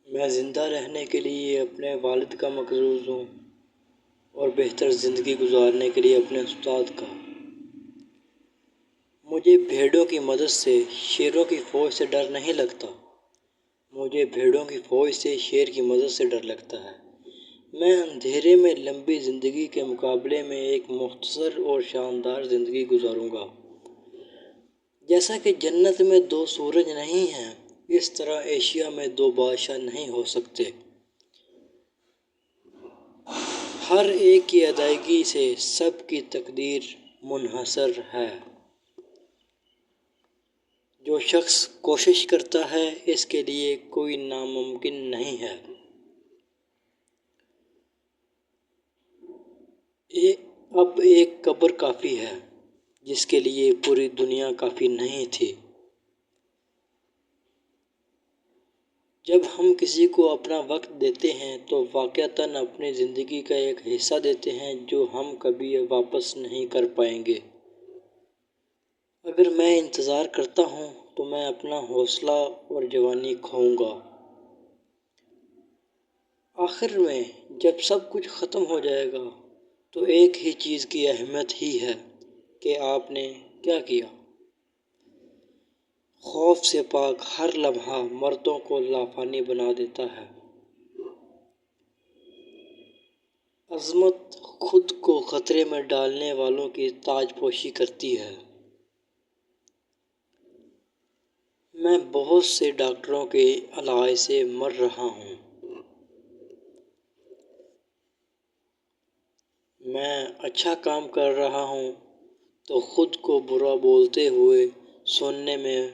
میں زندہ رہنے کے لیے اپنے والد کا مقروض ہوں اور بہتر زندگی گزارنے کے لیے اپنے استاد کا۔ مجھے بھیڑوں کی مدد سے شیروں کی فوج سے ڈر نہیں لگتا، مجھے بھیڑوں کی فوج سے شیر کی مدد سے ڈر لگتا ہے۔ میں اندھیرے میں لمبی زندگی کے مقابلے میں ایک مختصر اور شاندار زندگی گزاروں گا۔ جیسا کہ جنت میں دو سورج نہیں ہیں، اس طرح ایشیا میں دو بادشاہ نہیں ہو سکتے۔ ہر ایک کی ادائیگی سے سب کی تقدیر منحصر ہے۔ جو شخص کوشش کرتا ہے اس کے لیے کوئی ناممکن نہیں ہے۔ اب ایک قبر کافی ہے جس کے لیے پوری دنیا کافی نہیں تھی۔ جب ہم کسی کو اپنا وقت دیتے ہیں تو واقعتاً اپنی زندگی کا ایک حصہ دیتے ہیں جو ہم کبھی واپس نہیں کر پائیں گے۔ اگر میں انتظار کرتا ہوں تو میں اپنا حوصلہ اور جوانی کھوؤں گا۔ آخر میں جب سب کچھ ختم ہو جائے گا تو ایک ہی چیز کی اہمیت ہی ہے کہ آپ نے کیا کیا۔ خوف سے پاک ہر لمحہ مردوں کو لافانی بنا دیتا ہے۔ عظمت خود کو خطرے میں ڈالنے والوں کی تاج پوشی کرتی ہے۔ میں بہت سے ڈاکٹروں کے علاج سے مر رہا ہوں۔ میں اچھا کام کر رہا ہوں تو خود کو برا بولتے ہوئے سننے میں